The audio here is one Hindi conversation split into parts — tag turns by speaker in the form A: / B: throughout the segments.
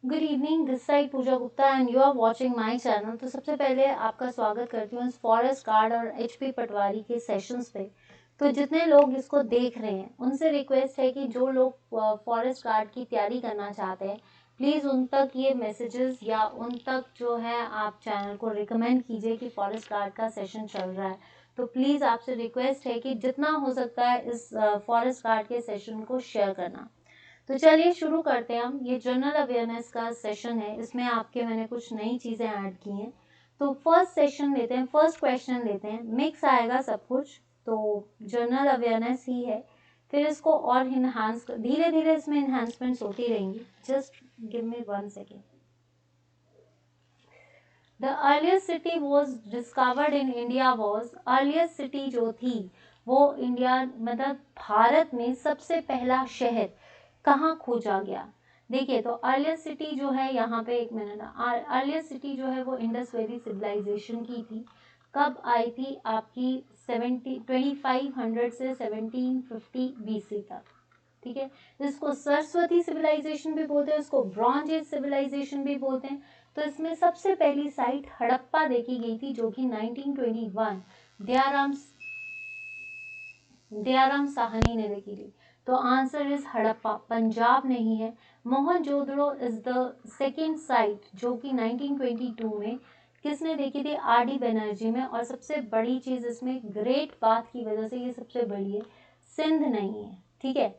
A: Good evening, this side Pooja Gupta and you are watching my channel. तो सबसे पहले आपका स्वागत करती हूँ इस फॉरेस्ट गार्ड और एचपी पटवारी के सेशंस पे। तो जितने लोग इसको देख रहे हैं उनसे रिक्वेस्ट है कि जो लोग फॉरेस्ट गार्ड की तैयारी करना चाहते हैं प्लीज़ उन तक ये मैसेजेस या उन तक जो है आप चैनल को रिकमेंड कीजिए कि फॉरेस्ट गार्ड का सेशन चल रहा है। तो प्लीज़ आपसे रिक्वेस्ट है कि जितना हो सकता है इस फॉरेस्ट गार्ड के सेशन को शेयर करना। तो चलिए शुरू करते हैं हम। ये जनरल अवेयरनेस का सेशन है, इसमें आपके मैंने कुछ नई चीज़ें ऐड की हैं। तो फर्स्ट सेशन लेते हैं, फर्स्ट क्वेश्चन लेते हैं, मिक्स आएगा सब कुछ, तो जनरल अवेयरनेस ही है। फिर इसको और इन्हांस, धीरे धीरे इसमें इन्हांसमेंट्स होती रहेंगी। Just give me 1 second. The earliest city was discovered in India was, earliest city जो थी वो इंडिया मतलब भारत में सबसे पहला शहर कहाँ खोजा गया। देखिए, तो अर्लिएस्ट सिटी जो है यहाँ पे, एक मिनट, अर्लिएस्ट सिटी जो है वो इंडस वैली सिविलाइजेशन की थी। कब आई थी आपकी? 2500 से 1750 BC तक। ठीक है, इसको सरस्वती सिविलाइजेशन भी बोलते हैं, इसको ब्रॉन्ज एज सिविलाइजेशन भी बोलते हैं। तो इसमें सबसे पहली साइट हड़प्पा देखी गई थी जो कि 1921 दयाराम साहनी ने देखी थी। तो आंसर इज हड़प्पा, पंजाब नहीं है। Mohenjodaro is the second site जो कि 1922 में किसने देखी थी? RD बनर्जी में। और सबसे बड़ी चीज इसमें, ग्रेट बात की वजह से ये सबसे बड़ी है, सिंध नहीं है। ठीक है,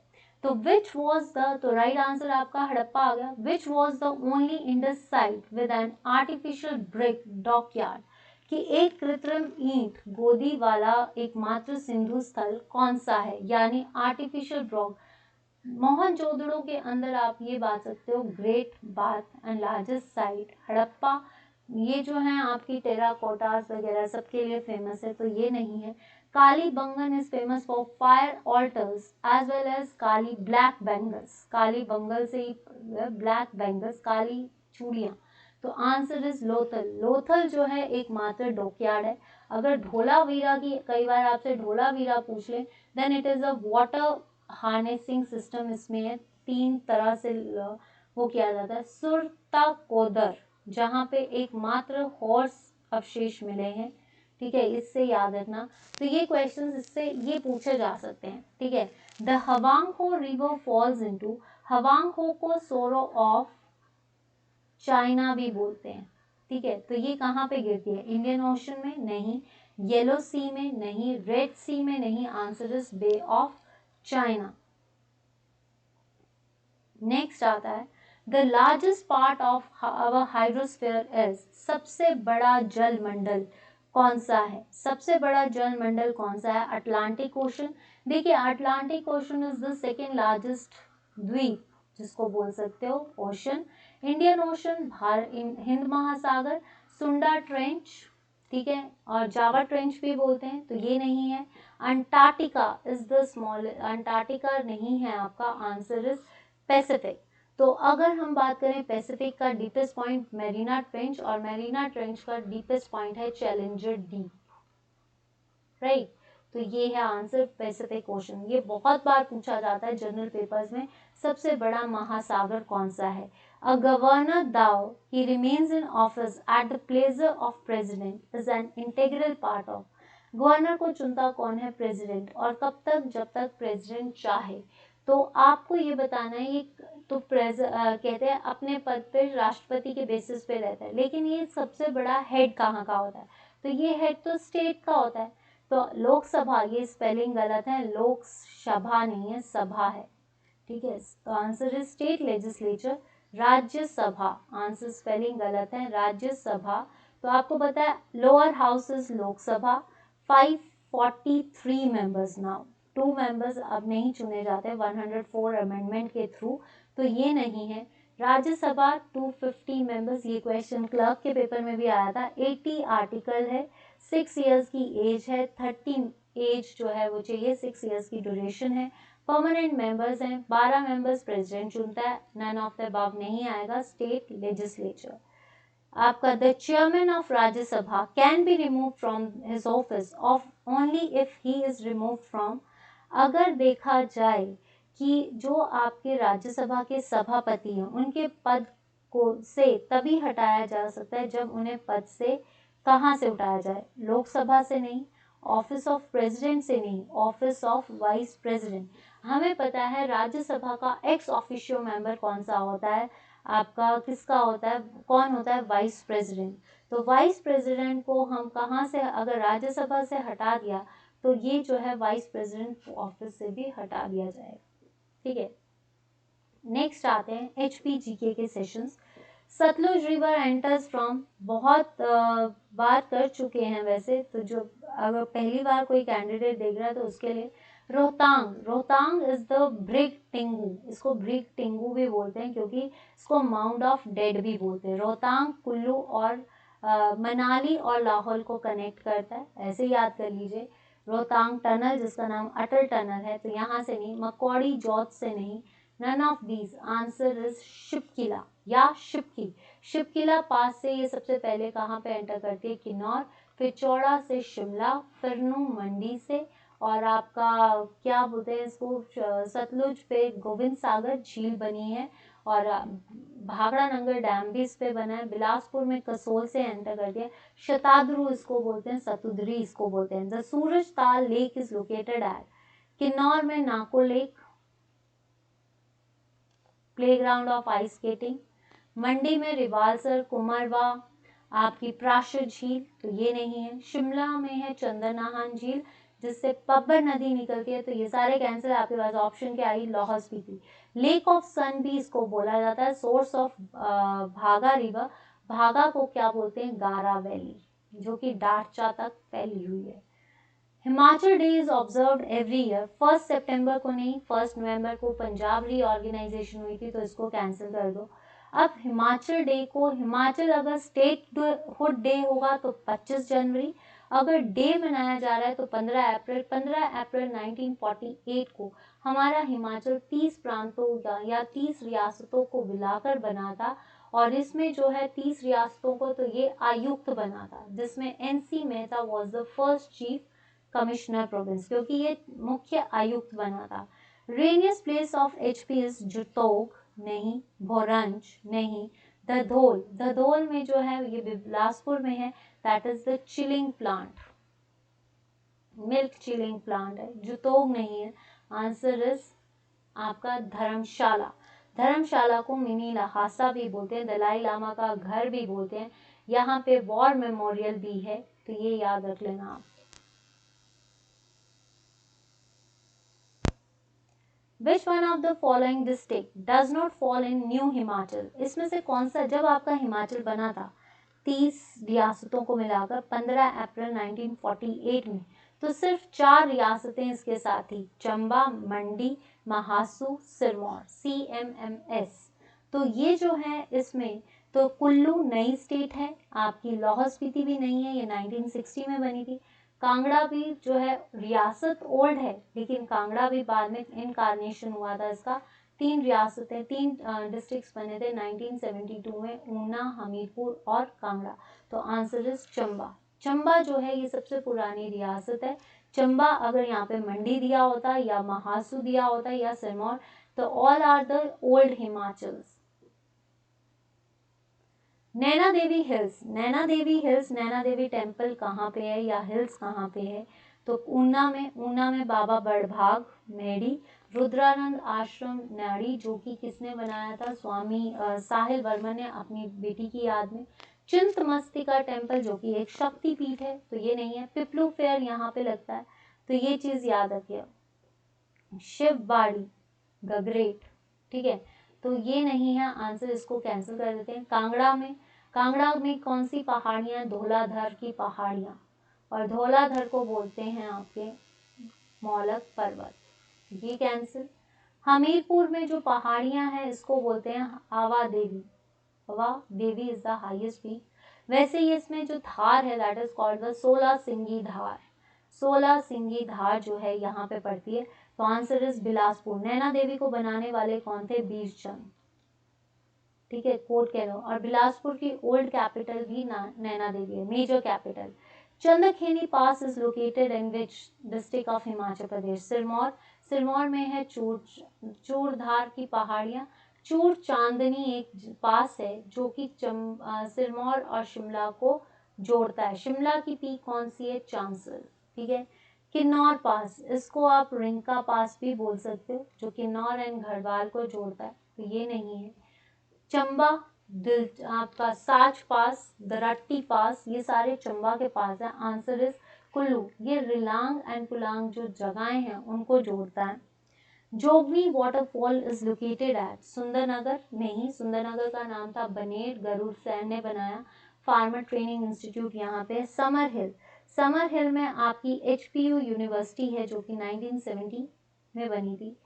A: तो विच वॉज द, तो राइट आंसर आपका हड़प्पा आ गया। Which was the only Indus site with an artificial brick dockyard, कि एक कृत्रिम ईंट गोदी वाला एकमात्र सिंधु स्थल कौन सा है, यानी आर्टिफिशियल रॉक। मोहनजोदड़ो के अंदर आप ये बात सकते हो, ग्रेट बात एंड लार्जेस्ट साइट हड़प्पा। ये जो है आपकी टेराकोटास वगैरह सबके लिए फेमस है, तो ये नहीं है। Kalibangan is famous for fire altars as well as काली ब्लैक बैंगल्स, काली बंगल से ही ब्लैक बैंगल्स, काली चूड़ियाँ। तो आंसर इज लोथल। लोथल जो है एकमात्र डॉकयार्ड है। अगर धोलावीरा की, कई बार आपसे धोलावीरा पूछ ले, then it is a water harnessing system. इसमें है 3 तरह से वो किया जाता है। सुरता कोदर, जहाँ पे एकमात्र हॉर्स अवशेष मिले हैं। ठीक है, इससे याद रखना। तो ये क्वेश्चंस इससे ये पूछे जा सकते हैं। ठीक है, द हवांग हो रिवर फॉल्स इनटू, हवांग हो को सोरो ऑफ चाइना भी बोलते हैं। ठीक है, तो ये कहाँ पे गिरती है? इंडियन ओशन में नहीं, येलो सी में नहीं, रेड सी में नहीं। Answer is bay of China. Next आता है, the largest part of our hydrosphere is, सबसे बड़ा जल मंडल कौन सा है? सबसे बड़ा जल मंडल कौन सा है? Atlantic Ocean. देखिए, Atlantic Ocean is the second largest द्वीप जिसको बोल सकते हो ओशन। इंडियन ओशन, हिंद महासागर, सुंडा ट्रेंच, ठीक है, और जावा ट्रेंच भी बोलते हैं, तो ये नहीं है। Antarctica is the small, Antarctica नहीं है आपका। Answer is Pacific. तो अगर हम बात करें पैसिफिक का डीपेस्ट पॉइंट मेरीना ट्रेंच, और मेरीना ट्रेंच का डीपेस्ट पॉइंट है चैलेंजर डीप। राइट, तो ये है आंसर, पैसिफिक ओशन। ये बहुत बार पूछा जाता है जनरल पेपर्स में, सबसे बड़ा महासागर कौन सा है? अ गवर्नर दाओ ही remains in office at the pleasure of president is an integral part of, governor को चुनता कौन है? प्रेसिडेंट। और कब तक? जब तक प्रेसिडेंट चाहे। तो आपको ये बताना है, ये तो कहते हैं अपने पद पे राष्ट्रपति के बेसिस पे रहता है, लेकिन ये सबसे बड़ा हेड कहाँ का होता है? तो ये हेड तो स्टेट का होता है। तो लोकसभा, ये स्पेलिंग गलत है, लोकसभा नहीं है, सभा है। ठीक है, तो answer is state legislature. Rajya Sabha, answer spelling गलत है, राज्यसभा। तो आपको पता है lower house is Lok Sabha, 543 members now, 2 members अब नहीं चुने जाते 104 अमेंडमेंट के थ्रू, तो ये नहीं है। राज्यसभा 250 मेंबर्स, ये क्वेश्चन क्लर्क के पेपर में भी आया था। 80 आर्टिकल है, 6 इयर्स की एज है, 30 एज जो है वो चाहिए, 6 इयर्स की ड्यूरेशन है। परमानेंट मेंबर्स हैं 12 मेंबर्स, प्रेसिडेंट चुनता है। नन ऑफ द अबव नहीं आएगा, स्टेट लेजिस्लेचर। आपका the chairman of Rajya Sabha can be remove from his office of only if he is remove from, अगर देखा जाए कि जो आपके राज्यसभा के सभापति हैं उनके पद को से तभी हटाया जा सकता है जब उन्हें पद से कहाँ से उठाया जाए, लोकसभा से नहीं, ऑफिस ऑफ प्रेसिडेंट से नहीं, ऑफिस ऑफ वाइस प्रेसिडेंट। हमें पता है राज्यसभा का एक्स ऑफिशियो मेंबर कौन सा होता है, आपका किसका होता है, कौन होता है, वाइस प्रेसिडेंट। तो वाइस प्रेसिडेंट को हम कहाँ से, अगर राज्यसभा से हटा दिया तो ये जो है वाइस प्रेसिडेंट ऑफिस से भी हटा दिया जाएगा। ठीक है, नेक्स्ट आते हैं HPGK के sessions. Sutlej river enters from, बहुत बार कर चुके हैं वैसे, तो जो अगर पहली बार कोई कैंडिडेट देख रहा है तो उसके लिए रोहतांग, रोहतांग इज द ब्रिग टिंगू, इसको ब्रिग टिंगू भी बोलते हैं क्योंकि इसको माउंट ऑफ डेड भी बोलते हैं। रोहतांग कुल्लू और मनाली और लाहौल को कनेक्ट करता है, ऐसे याद कर लीजिए। रोहतांग टनल जिसका नाम अटल टनल है, तो यहाँ से नहीं, मकौड़ी जॉर्ज से नहीं, none of these, answer is Shipki La या शिपकी। शिपकिला पास से ये सबसे पहले कहाँ पे एंटर करती है, किन्नौर, फिर चौड़ा से शिमला, फिरनू मंडी से, और आपका क्या बोलते हैं इसको, सतलुज पे गोविंद सागर झील बनी है, और भाखड़ा नंगर डैम भी इस पे बना है। बिलासपुर में कसोल से एंटर कर दिया, शताद्रु इसको बोलते हैं, सतुद्री इसको बोलते हैं। The Suraj Tal lake is located at, Kinnaur में Nako lake, playground of ice skating. Mandi में रिवालसर, कुमारवा, आपकी प्राशर झील, तो ये नहीं है। शिमला में है चंद्रनाहन झील जिससे पब्बर नदी निकलती है, तो ये सारे कैंसिल, आपके पास ऑप्शन क्या आई, लाहौल स्पीति। लेक ऑफ सन भी इसको बोला जाता है, सोर्स ऑफ भागा रिवर, भागा को क्या बोलते हैं, गारा वैली, जो कि डाटचा तक फैली हुई है। Himachal day is observed every year, 1 सितंबर को नहीं, 1 नवंबर को पंजाब रीऑर्गेनाइजेशन हुई थी, तो इसको कैंसिल कर दो। अब हिमाचल डे को, हिमाचल अगर स्टेट हुड डे होगा तो 25 जनवरी, अगर डे मनाया जा रहा है तो 15 अप्रैल। 15 अप्रैल 1948 को हमारा हिमाचल 30 प्रांतों या 30 रियासतों को मिलाकर बना था, और इसमें जो है 30 रियासतों को तो ये आयुक्त बना था, जिसमें NC Mehta was the first chief commissioner province, क्योंकि ये मुख्य आयुक्त बना था। रेनियस्ट place of HP is Jutogh नहीं, भोरंज नहीं, धधोल, धधोल में जो है ये बिलासपुर में है, that is the chilling plant, milk chilling plant है, जुतोग नहीं है। आंसर इज आपका धर्मशाला। धर्मशाला को मिनी लहासा भी बोलते हैं, दलाई लामा का घर भी बोलते हैं, यहाँ पे वॉर मेमोरियल भी है, तो ये याद रख लेना आप। Which one of the following district does not fall in New Himachal? इसमें से कौन सा, जब आपका हिमाचल बना था 30 रियासतों को मिलाकर 15 अप्रैल 1948 में, तो सिर्फ 4 रियासतें इसके साथ थी, चंबा, मंडी, महासू, सिरमौर, CMMS। तो ये जो है इसमें, तो कुल्लू नई स्टेट है आपकी, लाहौल स्पीति भी नहीं है, ये 1960 में बनी थी। कांगड़ा भी जो है रियासत ओल्ड है, लेकिन कांगड़ा भी बाद में इनकारनेशन हुआ था इसका। 3 रियासतें, 3 डिस्ट्रिक्ट्स बने थे 1972 में, ऊना, हमीरपुर और कांगड़ा। तो आंसर इज चंबा। चंबा जो है ये सबसे पुरानी रियासत है। चंबा अगर यहाँ पे मंडी दिया होता या महासू दिया होता या सिरमौर, तो all are the old Himachals. Naina Devi hills, Naina Devi hills, Naina Devi temple कहाँ पे है या हिल्स कहाँ पे है, तो ऊना में, ऊना में बाबा बड़भाग मेहड़ी, रुद्रानंद आश्रम नाड़ी, जो कि किसने बनाया था, स्वामी साहिल वर्मा ने अपनी बेटी की याद में। चिंतमस्तिका टेम्पल जो कि एक शक्ति पीठ है, तो ये नहीं है। पिपलू फेयर यहाँ पे लगता है, तो ये चीज याद रखिए। शिवबाड़ी गगरेट, ठीक है, तो ये नहीं है आंसर, इसको कैंसिल कर देते हैं। कांगड़ा में कौन सी पहाड़ियाँ, धौलाधर की पहाड़ियाँ, और धौलाधर को बोलते हैं आपके मौलक पर्वत, ये कैंसिल। हमीरपुर में जो पहाड़ियाँ हैं इसको बोलते हैं आवा देवी, आवा देवी इज द हाईएस्ट पीक। वैसे ही इसमें जो धार है दैट इज कॉल्ड द 16 सिंगी धार, 16 सिंगी धार जो है यहाँ पे पड़ती है, तो आंसर इज बिलासपुर। नैना देवी को बनाने वाले कौन थे, बीरचंद, ठीक है, कोट कह लो। और बिलासपुर की ओल्ड कैपिटल भी नैना देवी है, major capital. Chandrakhani pass is located in which district of Himachal Pradesh, Sirmaur, Sirmaur में है चूरधार की पहाड़ियाँ। चूर चांदनी एक पास है जो कि सिरमौर और शिमला को जोड़ता है। शिमला की पीक कौन सी है? चांसल। ठीक है। किन्नौर पास, इसको आप रिंका पास भी बोल सकते हो, जो किन्नौर एंड गढ़वाल को जोड़ता है, तो ये नहीं है। चंबा, आपका साच पास, दराट्टी पास, ये सारे चंबा के पास है। Answer is Kullu. ये रिलांग एंड कुलांग जो जगहें हैं उनको जोड़ता है। Jogini waterfall is located at Sundernagar. नहीं, सुंदरनगर का नाम था बनेट, गरुड़ सैन ने बनाया। फार्मर ट्रेनिंग इंस्टीट्यूट यहाँ पे। समर हिल, समर हिल में आपकी HPU यूनिवर्सिटी है जो कि 1970 में बनी थी।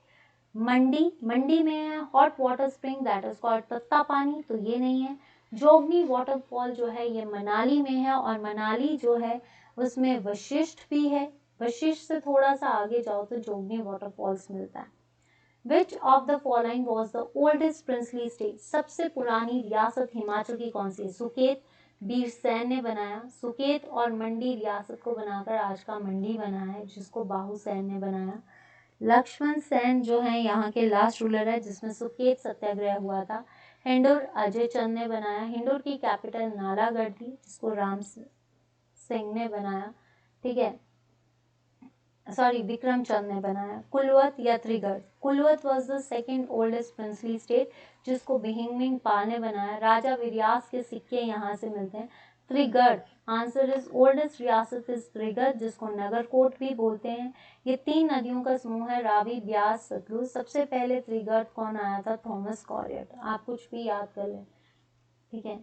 A: मंडी, मंडी में है hot water spring that is called Tattapani, तो ये नहीं है। जोगनी वाटरफॉल जो है ये मनाली में है, और मनाली जो है उसमें वशिष्ठ भी है। वशिष्ठ से थोड़ा सा आगे जाओ तो जोगनी वाटरफॉल्स मिलता है। Which of the following was the oldest princely state? सबसे पुरानी रियासत हिमाचल की कौन सी है? सुकेत, बीर सैन ने बनाया। सुकेत और मंडी रियासत को बनाकर आज का मंडी बना है, जिसको बाहू सैन ने बनाया। लक्ष्मण सेन जो है यहाँ के लास्ट रूलर है जिसमें सुकेत सत्याग्रह हुआ था। हिंडूर अजय चंद ने बनाया। हिंडूर की कैपिटल नालागढ़ थी, जिसको राम सिंह ने बनाया। ठीक है, सॉरी, विक्रम चंद ने बनाया। कुलवत या Trigarh, Kulwat was the second oldest princely state, जिसको बिहिंगमिंग पाल ने बनाया। राजा विर्यास के सिक्के यहाँ से मिलते हैं। त्रिगढ़, आंसर इज ओल्डेस्ट रियासत इज त्रिगढ़, जिसको नगरकोट भी बोलते हैं। ये 3 नदियों का समूह है, रावी, ब्यास, सतलुज। सबसे पहले त्रिगढ़ कौन आया था? थॉमस कॉरियट। आप कुछ भी याद कर लें। ठीक है,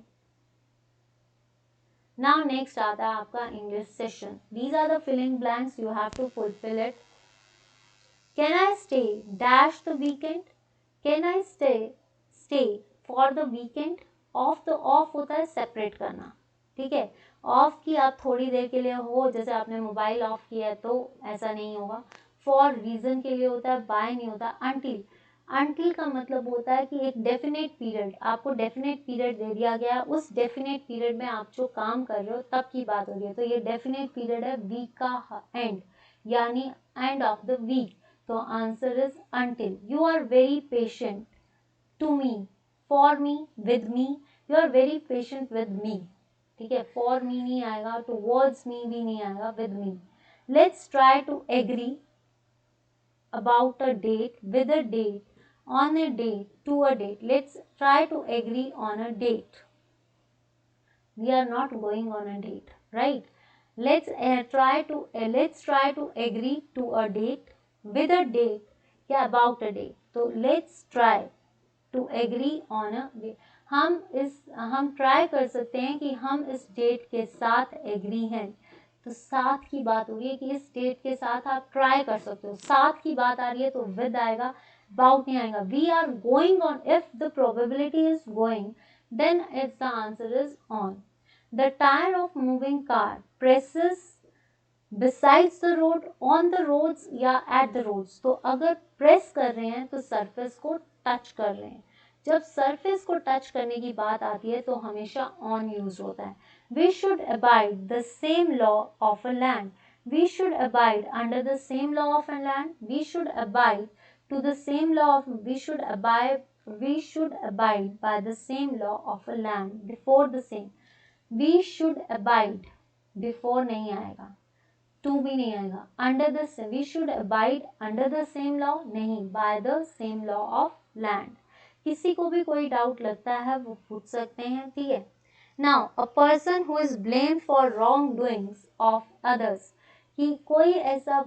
A: नाउ नेक्स्ट आता है आपका English session. These are the filling blanks, you have to fulfil it. Can I stay dash the weekend? Can I stay for the weekend? Off, तो ऑफ होता है सेपरेट करना। ठीक है, ऑफ की आप थोड़ी देर के लिए हो, जैसे आपने मोबाइल ऑफ किया है तो ऐसा नहीं होगा। फॉर रीजन के लिए होता है, बाय नहीं होता। अंटिल, अंटिल का मतलब होता है कि एक डेफिनेट पीरियड, आपको डेफिनेट पीरियड दे दिया गया, उस डेफिनेट पीरियड में आप जो काम कर रहे हो तब की बात हो रही है, तो ये डेफिनेट पीरियड है वीक का एंड, यानी एंड ऑफ द वीक। तो answer is until. You are very patient to me, for me, with me. You are very patient with me. ठीक है, फॉर मी नहीं आएगा, टुवर्ड्स मी भी नहीं आएगा, with me. Let's try to agree about a date, with a date, on a date, to a date. Let's try to agree on a date. We are not going on a date, right? Let's try to agree to a date, with a date या about a date. तो let's try to agree on a date. हम ट्राई कर सकते हैं कि हम इस डेट के साथ एग्री हैं, तो साथ की बात हो रही है कि इस डेट के साथ आप ट्राई कर सकते हो। साथ की बात आ रही है तो विद आएगा, अबाउट नहीं आएगा। We are going on, if the probability is going then it's the answer is on. The tyre of moving car presses besides the road, on the roads या एट द रोड्स। तो अगर प्रेस कर रहे हैं तो सरफेस को टच कर रहे हैं। जब सरफेस को टच करने की बात आती है तो हमेशा ऑन यूज होता है। We should abide the same law of a land. We should abide under the same law of a land. We should abide to the same law of, we should abide by the same law of a land before the same. We should abide, before नहीं आएगा, to भी नहीं आएगा, under the same, we should abide under the same law नहीं, by the same law of land। किसी को भी कोई डाउट लगता है वो पूछ सकते हैं। ठीक है, Now, a person who is blamed for wrongdoings of others, कि कोई ऐसा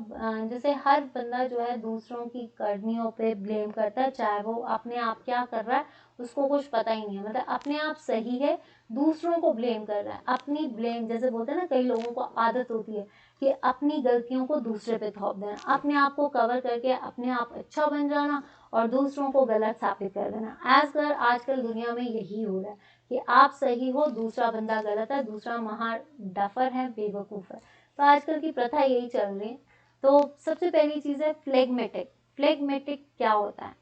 A: जैसे हर बंदा जो है दूसरों की करनियों पे ब्लेम करता है, चाहे वो अपने आप क्या कर रहा है उसको कुछ पता ही नहीं है, मतलब अपने आप सही है, दूसरों को ब्लेम कर रहा है। अपनी ब्लेम, जैसे बोलते हैं ना, कई लोगों को आदत होती है कि अपनी गलतियों को दूसरे पे थोप देना, अपने आप को कवर करके अपने आप अच्छा बन जाना और दूसरों को गलत साबित कर देना। आजकल दुनिया में यही हो रहा है कि आप सही हो, दूसरा बंदा गलत है, दूसरा महा डफर है, बेवकूफ़ है। तो आजकल की प्रथा यही चल रही है। तो सबसे पहली चीज़ है फ्लेगमेटिक। फ्लेगमेटिक क्या होता है?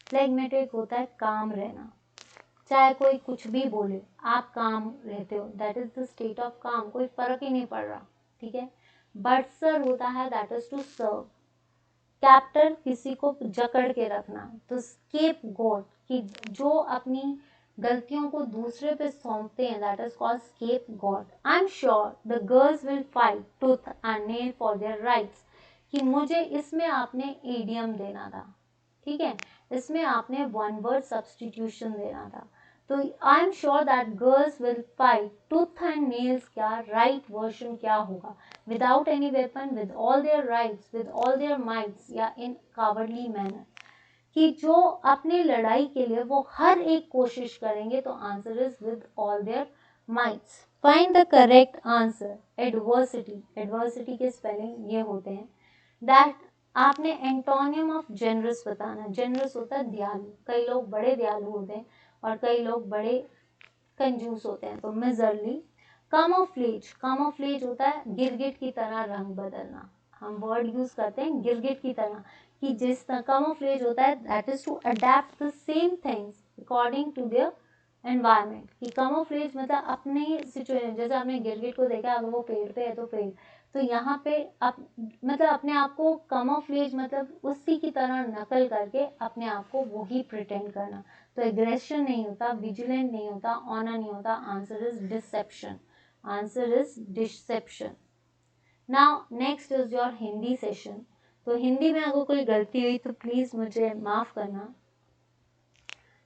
A: फ्लेगमेटिक होता है काम रहना, चाहे कोई कुछ भी बोले आप काम रहते हो, that is the state of काम, कोई फर्क ही नहीं पड़ रहा। ठीक है, बटसर होता है दैट इज टू सर्व। कैप्टर किसी को जकड़ के रखना, तो स्केप गोट कि जो अपनी गलतियों को दूसरे पे सौंपते हैं, that is called scapegoat. I am sure the girls will fight tooth and nail for their rights, कि मुझे इसमें आपने एडियम देना था, ठीक है, इसमें आपने वन वर्ड सब्सटीट्यूशन देना था। तो I am sure that girls will fight tooth and nails, क्या राइट वर्जन क्या होगा, without any weapon, with all their rights, with all their mights, या इन कावर्डली मैनर, कि जो अपनी लड़ाई के लिए वो हर एक कोशिश करेंगे। तो answer is with all their mights. Find the correct answer. Adversity, adversity के स्पेलिंग ये होते हैं। दैट आपने एंटोनियम ऑफ जेनरस बताना। जेनरस होता है दयालु, कई लोग बड़े दयालु होते हैं और कई लोग बड़े कंजूस होते हैं। तो मिजरली। कामोफ्लेज, कामोफ्लेज होता है गिरगिट की तरह रंग बदलना। हम वर्ड यूज करते हैं गिरगिट की तरह, कि जिस तरह कामोफ्लेज होता है that is to adapt the same things according to their environment. कि कामोफ्लेज मतलब अपने सिचुएशन, जैसे आपने गिरगिट को देखा, अगर वो पेड़ पे है तो पेड़, तो यहाँ पे आप मतलब अपने आप को कामोफ्लेज मतलब उसी की तरह नकल करके अपने आप को वही प्रिटेंड करना। तो एग्रेशन नहीं होता, विजिलेंट नहीं होता, ऑनर नहीं होता। Answer is deception, answer is deception. Now next is your Hindi session. तो हिंदी में अगर कोई गलती हुई तो प्लीज मुझे माफ करना।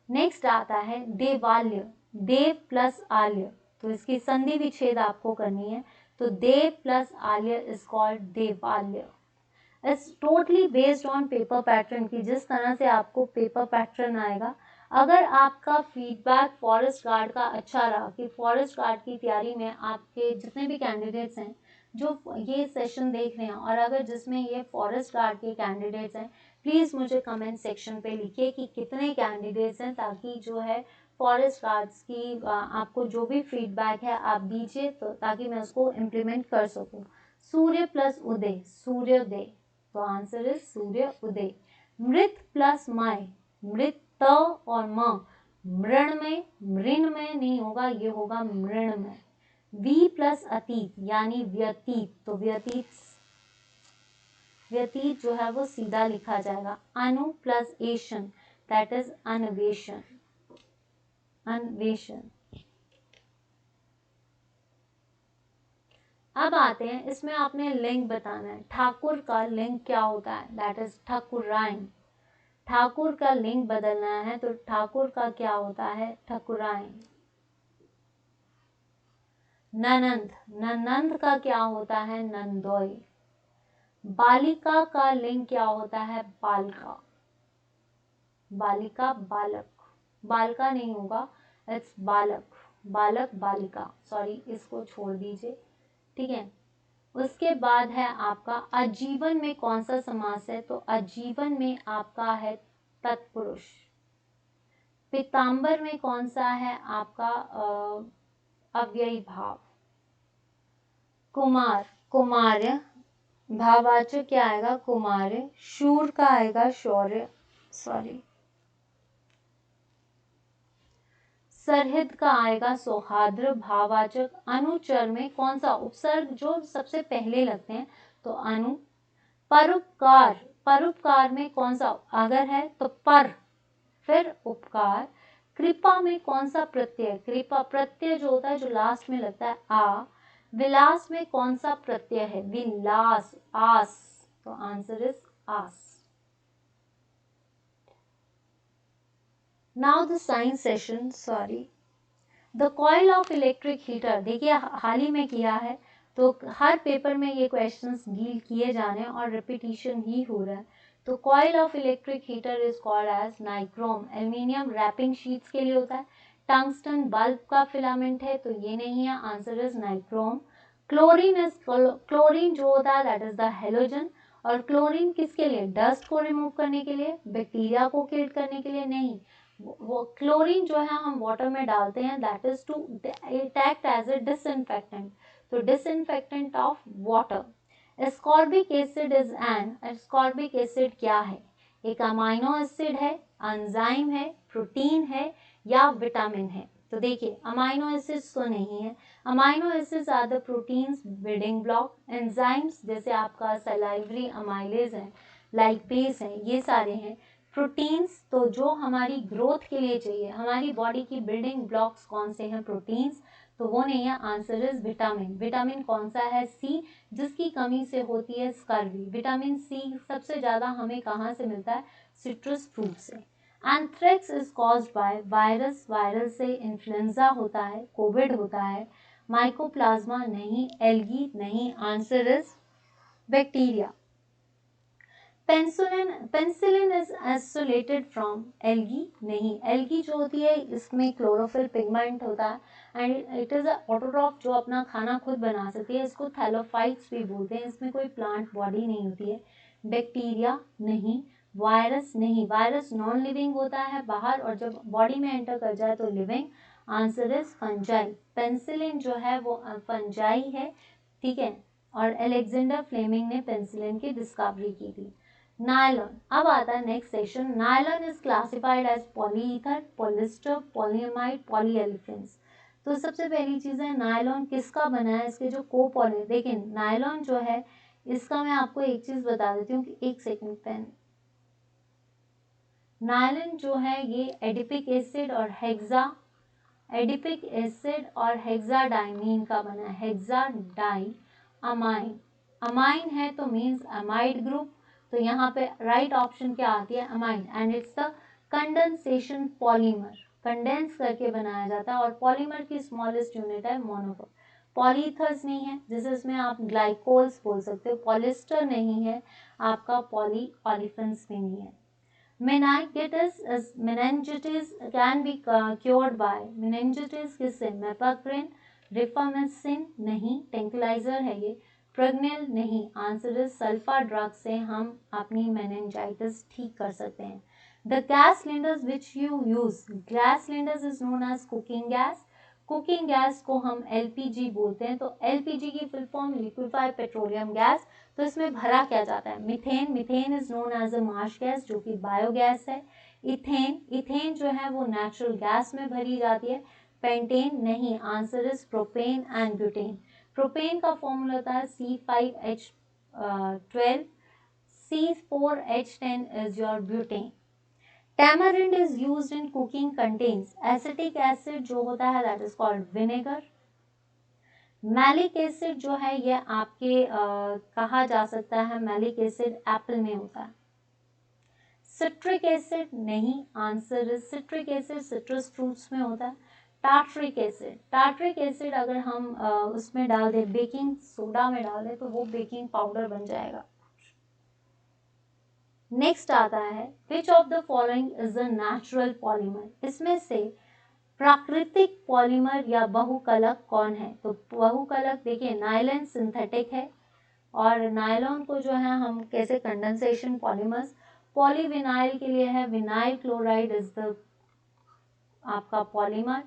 A: नेक्स्ट आता है देवाल्य, देव प्लस आल्य, तो इसकी संधि विच्छेद आपको करनी है। तो देव प्लस आल्य इज कॉल्ड देवाल्य। It's totally based on paper pattern, की जिस तरह से आपको पेपर पैटर्न आएगा। अगर आपका फीडबैक फॉरेस्ट गार्ड का अच्छा रहा, कि फॉरेस्ट गार्ड की तैयारी में आपके जितने भी कैंडिडेट्स हैं जो ये सेशन देख रहे हैं, और अगर जिसमें ये फॉरेस्ट गार्ड के कैंडिडेट्स हैं, प्लीज़ मुझे कमेंट सेक्शन पे लिखिए कि कितने कैंडिडेट्स हैं, ताकि जो है फॉरेस्ट गार्ड्स की आपको जो भी फीडबैक है आप दीजिए, तो ताकि मैं उसको इम्प्लीमेंट कर सकूं। सूर्य प्लस उदय, सूर्योदय, तो आंसर इज सूर्य उदय। मृत प्लस मय, मृत त और म, मृण में नहीं होगा, ये होगा मृण में। वी प्लस अतीत यानी व्यतीत, तो व्यतीत जो है वो सीधा लिखा जाएगा। अनु प्लस एशन, दैट इज अन्वेषण, अन्वेषण। अब आते हैं, इसमें आपने लिंग बताना है। ठाकुर का लिंग क्या होता है, दैट इज ठाकुराइन। ठाकुर का लिंग बदलना है, तो ठाकुर का क्या होता है, ठाकुराइन। ननंद, ननंद का क्या होता है, नंदोई। बालिका का लिंग क्या होता है, बालिका, बालिका बालक, बालिका नहीं होगा, इट्स बालक, बालक बालिका, सॉरी इसको छोड़ दीजिए, ठीक है। उसके बाद है आपका आजीवन में कौन सा समास है, तो आजीवन में आपका है तत्पुरुष। पीतांबर में कौन सा है आपका अव्ययी भाव। कुमार, कुमार्य, भाववाचक क्या आएगा, कुमार्य। शूर का आएगा शौर्य, सॉरी। सरहित का आएगा सौहार्द्र, भाववाचक। अनुचर में कौन सा उपसर्ग जो सबसे पहले लगते हैं, तो अनु। परोपकार, परोपकार में कौन सा अगर है तो पर, फिर उपकार। कृपा में कौन सा प्रत्यय, कृपा प्रत्यय जो होता है जो लास्ट में लगता है आ। विलास में कौन सा प्रत्यय है, विलास, आस, तो आंसर इज आस। Now the science session, sorry. The coil of electric heater, देखिए हाल ही में किया है, तो हर पेपर में ये क्वेश्चंस डील किए जा रहे हैं और रिपीटिशन ही हो रहा है। तो coil of electric heater is called as nichrome. Aluminium wrapping sheets के लिए होता है। टंगस्टन बल्ब का फिलामेंट है, तो ये नहीं है, answer is nichrome. Chlorine is, chlorine जो होता है दैट इज द हेलोजन। और क्लोरीन किसके लिए, डस्ट को रिमूव करने के लिए, बैक्टीरिया को किल करने के लिए नहीं। वो क्लोरीन जो है हम वाटर में डालते हैं, that is to it act as a disinfectant, तो disinfectant of water. Ascorbic acid is an, ascorbic acid क्या है, एक अमाइनो एसिड है, एंजाइम है, प्रोटीन है, या विटामिन है। तो देखिए अमाइनो एसिड्स तो नहीं है, amino acids are the proteins building block. Enzymes जैसे आपका सलाइवरी अमाइलेज है, लाइपेज है, ये सारे हैं। प्रोटीन्स, तो जो हमारी ग्रोथ के लिए चाहिए, हमारी बॉडी की बिल्डिंग ब्लॉक्स कौन से हैं, प्रोटीन्स, तो वो नहीं है, आंसर इज विटामिन। विटामिन कौन सा है, सी, जिसकी कमी से होती है स्कर्वी। विटामिन सी सबसे ज़्यादा हमें कहाँ से मिलता है, सिट्रस फ्रूट से। Anthrax is caused by virus, virus से इन्फ्लुएंजा होता है, कोविड होता है। माइकोप्लाज्मा नहीं, एल्गी नहीं, answer is bacteria. Penicillin is isolated from algae नहीं, एल्गी जो होती है इसमें क्लोरोफिल पिगमेंट होता है and it is a autotroph जो अपना खाना खुद बना सकती है, इसको थैलोफाइट्स भी बोलते हैं, इसमें कोई प्लांट बॉडी नहीं होती है। बैक्टीरिया नहीं, वायरस नहीं, वायरस नॉन लिविंग होता है बाहर और जब बॉडी में एंटर कर जाए तो living, answer is fungi. Penicillin जो है वो फंजाई है, ठीक है, और अलेक्जेंडर फ्लेमिंग ने पेंसिलिन की डिस्कवरी की थी। नायलॉन, अब आता है next section. Nylon is classified as polyether, polyester, polyamide, polyolefins. तो सबसे पहली चीज है नायलॉन किसका बना है, इसके जो कोपॉली, देखिए नायलॉन जो है इसका मैं आपको एक चीज बता देती हूँ कि एक सेकंड पेन। नायलॉन जो है ये एडिपिक एसिड और एडिपिक एसिड और हेक्साडाइमीन का बना है, हेक्साडाई अमाइन। अमाइन है तो मीन्स अमाइड ग्रुप, तो यहाँ पे राइट ऑप्शन क्या आती है, amine, and it's the condensation polymer, condense करके बनाया जाता है और पॉलीमर की स्मॉलेस्ट यूनिट है मोनोमर। पॉलीथर्स नहीं है, जिसे इसमें आप ग्लाइकोल्स बोल सकते हो, पॉलिस्टर नहीं है आपका, पॉली ऑलिफिन्स भी नहीं है। meningitis can be cured by, meningitis किससे, मेपाक्रिन, रिफामेसिन नहीं, टेंकलाइजर है ये, प्रेग्नेल नहीं, आंसर इज सल्फा ड्रग से हम अपनी मेनिंजाइटिस ठीक कर सकते हैं। The gas cylinders which you use, gas cylinders is known as cooking gas, cooking gas को हम एलपीजी बोलते हैं, तो एलपीजी की full form liquefied petroleum gas. तो इसमें भरा क्या जाता है, methane, methane is known as a marsh gas जो कि बायोगैस है। इथेन, इथेन जो है वो नेचुरल गैस में भरी जाती है। पेंटेन नहीं, answer is propane and butane. Propane का फॉर्मूला होता है C5H12, C4H10 is your butane. Tamarind is used in cooking, contains acetic acid जो होता है that is called vinegar. Malic acid जो है ये आपके कहा जा सकता है, मैलिक एसिड एप्पल में होता है। सिट्रिक एसिड नहीं, answer is citric acid citrus fruits में होता है। टार्ट्रिक एसिड, टार्ट्रिक एसिड अगर हम उसमें डाल दें, बेकिंग सोडा में डाल दें तो वो बेकिंग पाउडर बन जाएगा। नेक्स्ट आता है which of the following is a natural polymer, इसमें से प्राकृतिक पॉलीमर या बहुकलक कौन है, तो बहुकलक देखिए नायलॉन सिंथेटिक है और नायलॉन को जो है हम कैसे कंडेंसेशन पॉलीमर्स, पॉलीविनाइल के लिए है विनाइल क्लोराइड इज द आपका पॉलीमर।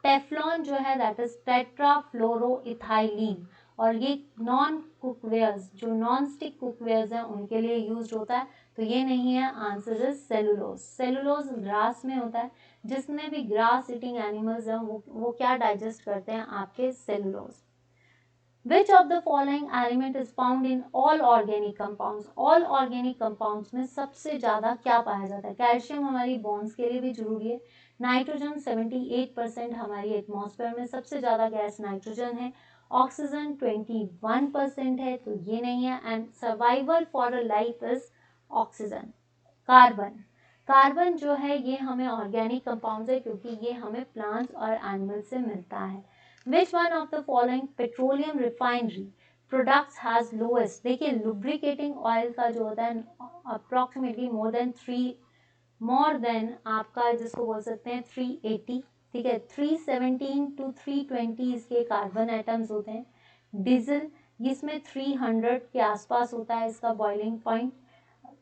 A: टेफ्लॉन जो है दैट इज टेट्राफ्लोरोइथाइलीन और ये नॉन कुकवेयर्स, जो नॉन स्टिक कुकवेयर्स हैं उनके लिए यूज होता है, तो ये नहीं है, answer is cellulose. Cellulose grass में होता है, जिसमें भी ग्रास ईटिंग एनिमल्स हैं वो क्या डाइजेस्ट करते हैं, आपके cellulose. Which of the following element is found in all organic compounds? All organic compounds में सबसे ज़्यादा क्या पाया जाता है, कैल्शियम हमारी बोन्स के लिए भी जरूरी है। नाइट्रोजन 78% हमारी एटमॉस्फेयर में सबसे ज़्यादा गैस नाइट्रोजन है। ऑक्सीजन 21% है, तो ये नहीं है। And survival for a life is oxygen. Carbon, carbon जो है ये हमें ऑर्गेनिक कंपाउंड्स है क्योंकि ये हमें प्लांट्स और एनिमल्स से मिलता है। Which one of the following petroleum refinery products has lowest, देखिए lubricating oil का जो होता है approximately more than आपका जिसको बोल सकते हैं 380, ठीक है, 317 to 320 इसके कार्बन एटम्स होते हैं। डीजल इसमें 300 के आसपास होता है इसका बॉइलिंग पॉइंट।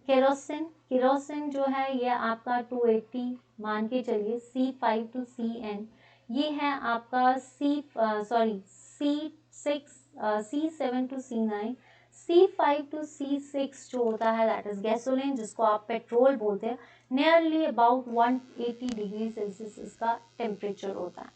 A: केरोसिन, केरोसिन जो है ये आपका 280 मान के चलिए। C5 to CN ये है आपका C7 to C9। C5 to C6 जो होता है दैट इज गैसोलीन, जिसको आप पेट्रोल बोलते हैं। नियरली अबाउट 180 डिग्री सेल्सियस इसका टेम्परेचर होता है,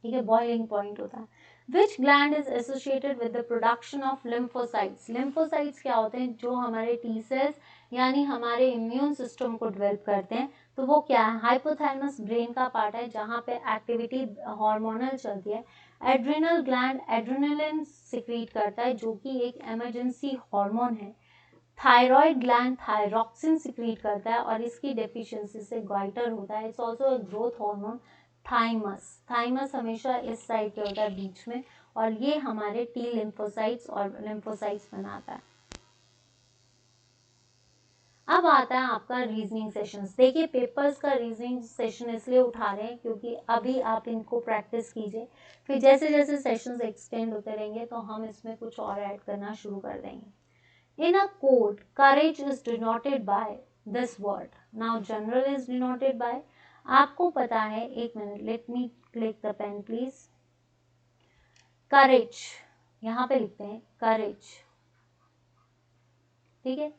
A: ठीक है, बॉइलिंग पॉइंट होता है। Which gland is associated with the production of lymphocytes? Lymphocytes क्या होते हैं? जो हमारे टी सेल्स यानी हमारे इम्यून सिस्टम को डेवलप करते हैं। तो वो क्या है? हाइपोथैलेमस ब्रेन का पार्ट है जहाँ पे एक्टिविटी हार्मोनल चलती है। एड्रिनल ग्लैंड एड्रेनलिन सिक्रीट करता है जो कि एक इमरजेंसी हार्मोन है। थायराइड ग्लैंड थायरॉक्सिन सिक्रीट करता है और इसकी डेफिशिएंसी से गॉइटर होता है। It's also a growth hormone. Thymus हमेशा इस साइड पे होता है बीच में, और ये हमारे टी लिम्फोसाइट्स और लिम्फोसाइट्स बनाता है। अब आता है आपका रीजनिंग सेशंस। देखिए पेपर्स का रीजनिंग सेशन इसलिए उठा रहे हैं क्योंकि अभी आप इनको प्रैक्टिस कीजिए, फिर जैसे जैसे सेशंस एक्सटेंड होते रहेंगे तो हम इसमें कुछ और ऐड करना शुरू कर देंगे। In a code courage is denoted by this word. Now general is denoted by, आपको पता है, एक minute, let me click the pen please. Courage, यहाँ पे लिखते हैं करेज, ठीक है।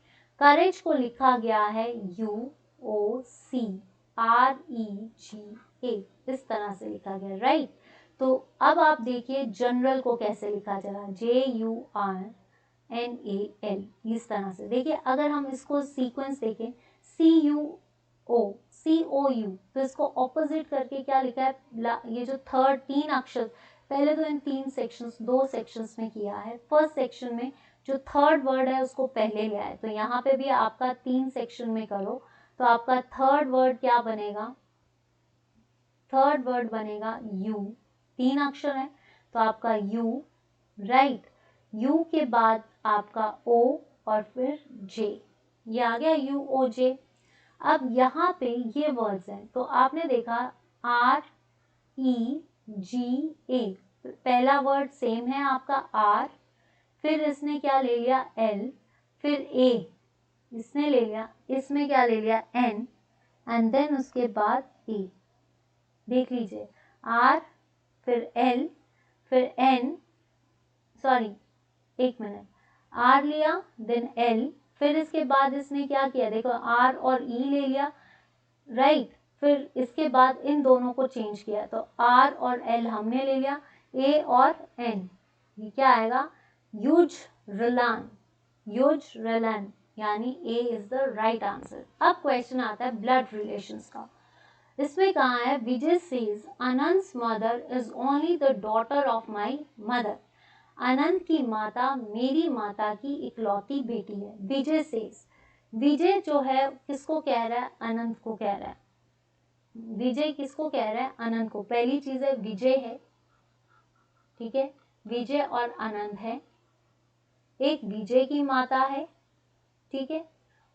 A: करेज को लिखा गया है UOCREGA, इस तरह से लिखा गया, राइट। तो अब आप देखिए जनरल को कैसे लिखा जाएगा, JURNAL, इस तरह से। देखिए अगर हम इसको सीक्वेंस देखें, CUO तो इसको ऑपोजिट करके क्या लिखा है, ये जो थर्ड तीन अक्षर, पहले तो इन दो सेक्शंस में किया है। फर्स्ट सेक्शन में जो थर्ड वर्ड है उसको पहले लिया है, तो यहाँ पे भी आपका 3 सेक्शन में करो तो आपका थर्ड वर्ड क्या बनेगा, थर्ड वर्ड बनेगा यू, 3 अक्षर है तो आपका यू, राइट। यू के बाद आपका ओ और फिर जे, ये आ गया UOJ। अब यहाँ पे ये वर्ड्स हैं तो आपने देखा REGA, पहला वर्ड सेम है आपका R, फिर इसने क्या ले लिया L, फिर A इसने ले लिया, इसमें क्या ले लिया N, एंड देन उसके बाद A। देख लीजिए R फिर L फिर N, सॉरी एक मिनट, R लिया देन L, फिर इसके बाद इसने क्या किया, देखो R और E ले लिया, राइट। फिर इसके बाद इन दोनों को चेंज किया तो R और L हमने ले लिया, A और N, ये क्या आएगा, यूजरलन, यानी A is the right answer. अब क्वेश्चन आता है ब्लड रिलेशंस का। इसमें कहा है Vijay says Anant mother is only the daughter of my mother. Anant की माता मेरी माता की इकलौती बेटी है। विजय सेज, विजय जो है किसको कह रहा है, अनंत को कह रहा है। विजय किसको कह रहा है, अनंत को। पहली चीज है विजय है, ठीक है, विजय और अनंत है। एक विजय की माता है, ठीक है,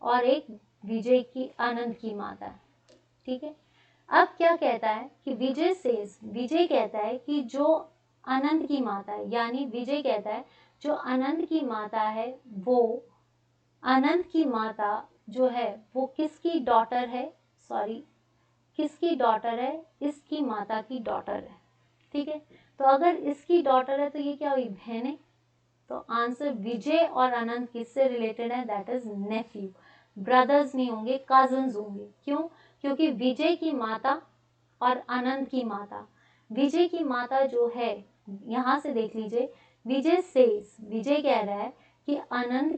A: और एक विजय की अनंत की माता है, ठीक है। अब क्या कहता है कि विजय सेज, विजय कहता है कि जो अनंत की माता है, यानी विजय कहता है जो अनंत की माता है वो, अनंत की माता जो है वो किसकी डॉटर है, सॉरी किसकी डॉटर है, इसकी माता की डॉटर है, ठीक है। तो अगर इसकी डॉटर है तो ये क्या हुई, बहन है। तो आंसर विजय और अनंत किससे रिलेटेड है, दैट इज नेफ्यू। ब्रदर्स नहीं होंगे, कजन्स होंगे। क्यों, क्योंकि विजय की माता और अनंत की माता, विजय की माता जो है, यहाँ से देख लीजिए, विजय सेज, विजय कह रहा है कि अनंत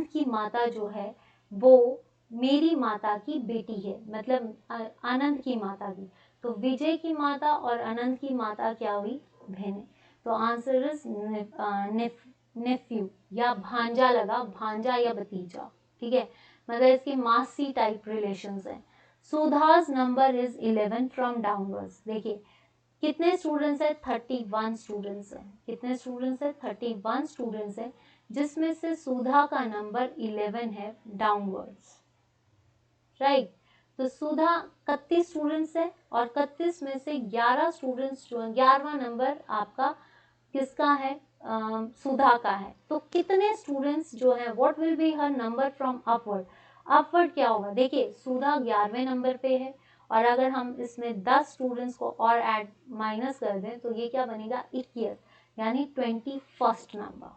A: की माता जो है वो मेरी माता की बेटी है, मतलब अनंत की माता की। तो विजय की माता और अनंत की माता क्या हुई, बहन। तो आंसर इज नेफ्यू या भांजा लगा, भांजा या भतीजा, ठीक है, मतलब इसकी मासी टाइप रिलेशंस हैं। सुधा's नंबर इज 11 फ्रॉम डाउनवर्ड्स। देखिए कितने स्टूडेंट्स है, 31 स्टूडेंट्स हैं। कितने स्टूडेंट्स है, 31 स्टूडेंट्स हैं, जिसमें से सुधा का नंबर 11 है डाउनवर्ड्स, राइट। तो सुधा 31 स्टूडेंट्स है और 31 में से 11 स्टूडेंट्स जो है, 11वां नंबर आपका किसका है, सुधा का है। तो कितने स्टूडेंट्स जो है, what will be her number from upward. Upward क्या होगा, देखिए सुधा 11वें नंबर पे है और अगर हम इसमें 10 स्टूडेंट्स को और ऐड माइनस कर दें तो ये क्या बनेगा, 21, यानी 21st नंबर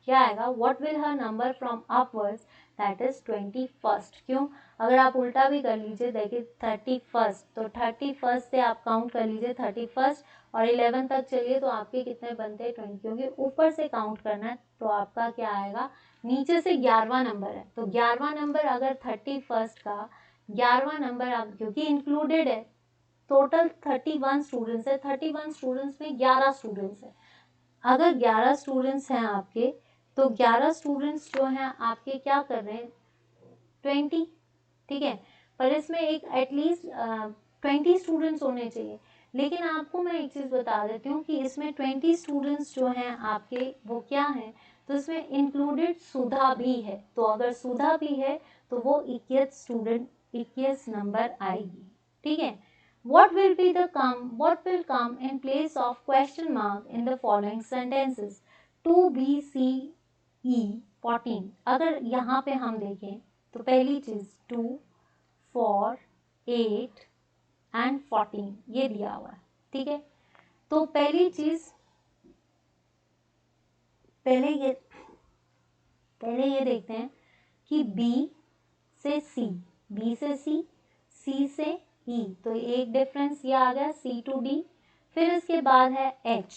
A: क्या आएगा, what will her number from upwards, that is 21st। क्यों, अगर आप उल्टा भी कर लीजिए, देखिए 31, तो 31 से आप काउंट कर लीजिए 31 और 11 तक चलिए तो आपके कितने बनते हैं 20, क्योंकि ऊपर से काउंट करना है तो आपका क्या आएगा, नीचे से 11वां नंबर है तो 11वां नंबर अगर 31 का 11वां नंबर आप, क्योंकि इंक्लूडेड है, टोटल 31 स्टूडेंट्स है, 31 स्टूडेंट्स में 11 स्टूडेंट्स है। अगर 11 स्टूडेंट्स हैं आपके तो 11 स्टूडेंट्स जो हैं आपके क्या कर रहे हैं 20, ठीक है, पर इसमें एक एटलीस्ट 20 स्टूडेंट्स होने चाहिए। लेकिन आपको मैं एक चीज़ बता देती हूँ कि इसमें 20 स्टूडेंट्स जो हैं आपके वो क्या हैं, तो इसमें इंक्लूडेड सुधा भी है, तो अगर सुधा भी है तो वो 21 नंबर आएगी, ठीक है। What will come in place of question mark in the following sentences? 2BCE 14, अगर यहाँ पे हम देखें तो पहली चीज 2, 4, 8 एंड 14 ये दिया हुआ है, ठीक है। तो पहली चीज पहले ये देखते हैं कि B से C, B से C, C से E, तो एक डिफरेंस ये आ गया C to D। फिर इसके बाद है H,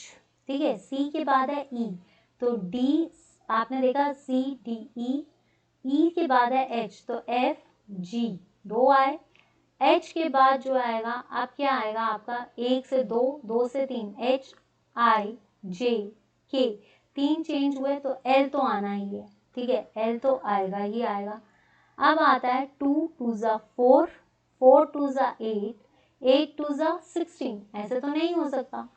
A: ठीक है, C के बाद है E, तो D आपने देखा C D E, E के बाद है H, तो F G 2 आए। H के बाद जो आएगा आप क्या आएगा आपका 1 से 2, 2 से 3, H I J K 3 change हुए तो L तो आना ही है, ठीक है, L तो आएगा ही आएगा। अब आता है 2 2 ज़ा 4, 4 2 ज़ा 8, 8 2 ज़ा 16, ऐसे तो नहीं हो सकता।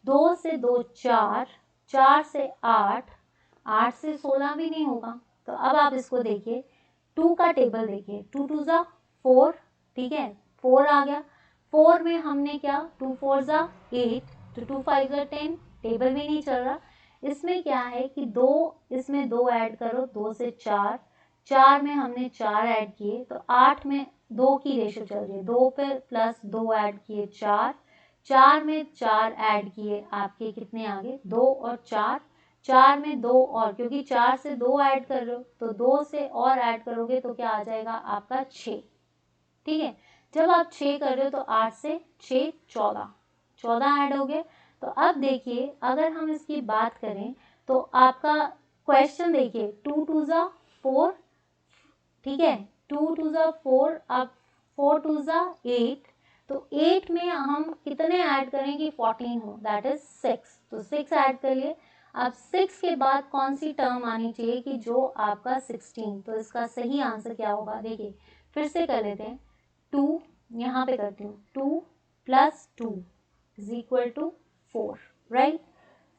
A: 2 से 2 4, 4 से 8, 8 से 16 भी नहीं होगा। तो अब आप इसको देखिए 2 का टेबल देखिए, 2 2 ज़ा 4, ठीक है, 4 आ गया। 4 में हमने क्या 2 4 ज़ा 8, तो 2 5 ज़ा 10, टेबल भी नहीं चल रहा। इसमें क्या है कि 2, इसमें 2 ऐड करो, 2 से 4, 4 में हमने 4 ऐड किए तो 8 में 2 की रेशो चल रही है, 2 पे प्लस 2 ऐड किए 4, 4 में 4 ऐड किए आपके कितने आगे 2 और 4, 4 में 2 और, क्योंकि 4 से 2 ऐड कर रहे हो तो 2 से और ऐड करोगे तो क्या आ जाएगा आपका 6, ठीक है। जब आप 6 कर रहे हो तो 8 से 6 14, 14 ऐड हो गए। तो अब देखिए अगर हम इसकी बात करें तो आपका क्वेश्चन देखिए 2 2 ज़ा 4, ठीक है, 2 2 ज़ा 4, अब 4 2 ज़ा 8, तो 8 में हम कितने ऐड करें कि 14 हो, दैट इज 6, तो 6 ऐड कर लिए। अब 6 के बाद कौन सी टर्म आनी चाहिए कि जो आपका 16, तो इसका सही आंसर क्या होगा देखिए फिर से कर लेते हैं। 2 यहाँ पे करती हूँ 2 plus 2 is equal to 4, right,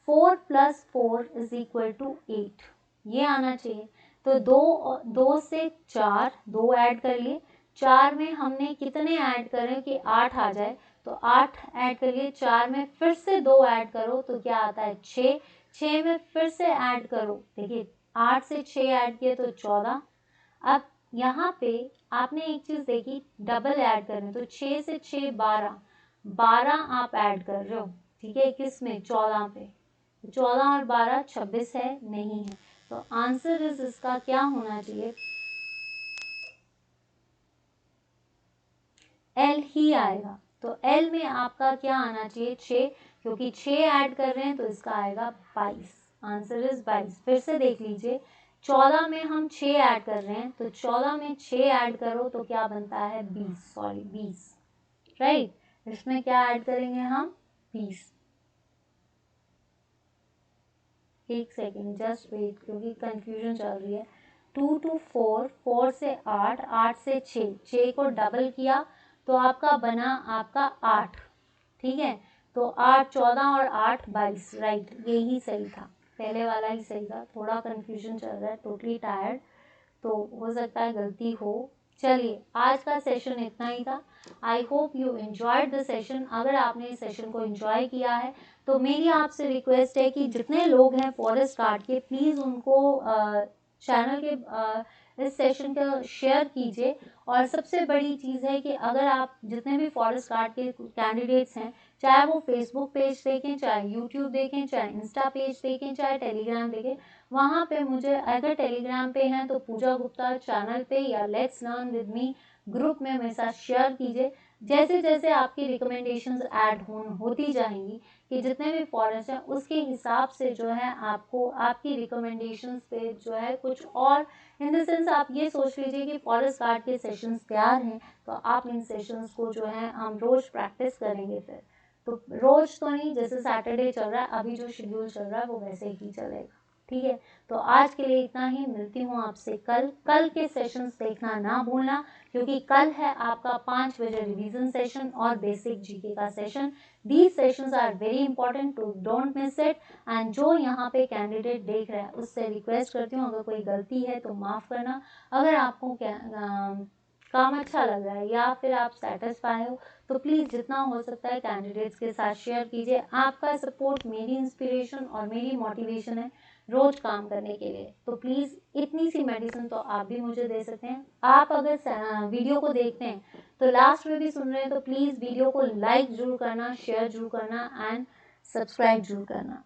A: 4 plus 4 is equal to 8, ये आना चाहिए। तो 2 से 4, 2 ऐड कर लिए, 4 में हमने कितने ऐड करें कि 8 आ जाए, तो 8 ऐड कर लिए, 4 में फिर से 2 ऐड करो तो क्या आता है 6, 6 में फिर से ऐड करो, देखिए 8 से 6 ऐड किए तो 14। अब यहाँ पे आपने एक चीज़ देखी डबल ऐड कर रहे हैं तो 6 से 6 12, 12 आप ऐड कर रहे हो, ठीक है, किस में 14 पे, 14 और 12 26 है, नहीं है, तो आंसर इज इसका क्या होना चाहिए L ही आएगा। तो L में आपका क्या आना चाहिए 6, क्योंकि 6 ऐड कर रहे हैं तो इसका आएगा 22, आंसर इज 22। फिर से देख लीजिए 14 में हम 6 ऐड कर रहे हैं तो 14 में 6 ऐड करो तो क्या बनता है 20, राइट, इसमें क्या ऐड करेंगे हम 20। एक सेकेंड जस्ट वेट क्योंकि कंफ्यूजन चल रही है। 2 to 4, 4 से 8, 8 से 6, 6 को डबल किया तो आपका बना आपका 8, ठीक है, तो 8 14 और 8 22, राइट, यही सही था, पहले वाला ही सही था, थोड़ा कंफ्यूजन चल रहा है, टोटली टायर्ड, तो हो सकता है गलती हो। चलिए आज का सेशन इतना ही था। I hope you enjoyed the session. अगर आपने इस सेशन को एंजॉय किया है तो मेरी आपसे रिक्वेस्ट है कि जितने लोग हैं फॉरेस्ट गार्ड के प्लीज़ उनको चैनल के इस सेशन का शेयर कीजिए। और सबसे बड़ी चीज़ है कि अगर आप जितने भी फॉरेस्ट गार्ड के कैंडिडेट्स हैं, चाहे वो फेसबुक पेज देखें, चाहे यूट्यूब देखें, चाहे इंस्टा पेज देखें, चाहे टेलीग्राम देखें, वहाँ पे मुझे अगर टेलीग्राम पे हैं तो पूजा गुप्ता चैनल पे या let's learn with me group में मेरे साथ शेयर कीजिए। जैसे जैसे आपकी रिकमेंडेशंस ऐड होती जाएंगी कि जितने भी फॉरेस्ट हैं उसके हिसाब से जो है आपको आपकी रिकमेंडेशंस पे जो है कुछ और, इन द सेंस आप ये सोच लीजिए कि फॉरेस्ट गार्ड के सेशंस तैयार हैं तो आप इन सेशंस को जो है हम रोज़ प्रैक्टिस करेंगे। फिर तो रोज़ तो नहीं, जैसे सैटरडे चल रहा है अभी जो शेड्यूल चल रहा है वो वैसे ही चलेगा, ठीक है। तो आज के लिए इतना ही, मिलती हूँ आपसे कल के सेशंस देखना ना भूलना, क्योंकि कल है आपका 5 बजे रिवीजन सेशन और बेसिक जीके का session. These sessions are very important, to don't miss it. And जो यहाँ पे कैंडिडेट देख रहा है उससे रिक्वेस्ट करती हूँ अगर कोई गलती है तो माफ़ करना। अगर आपको काम अच्छा लग रहा है या फिर आप सेटिस्फाई हो तो प्लीज़ जितना हो सकता है कैंडिडेट्स के साथ शेयर कीजिए। आपका सपोर्ट मेरी इंस्पिरेशन और मेरी मोटिवेशन है रोज काम करने के लिए। तो प्लीज़ इतनी सी मेडिसिन तो आप भी मुझे दे सकते हैं। आप अगर वीडियो को देखते हैं तो लास्ट में भी सुन रहे हैं तो प्लीज़ वीडियो को लाइक जरूर करना, शेयर जरूर करना एंड सब्सक्राइब जरूर करना।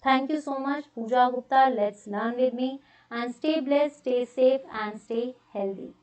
A: Thank you so much, Pooja Gupta. Let's learn with me and stay blessed, stay safe and stay healthy.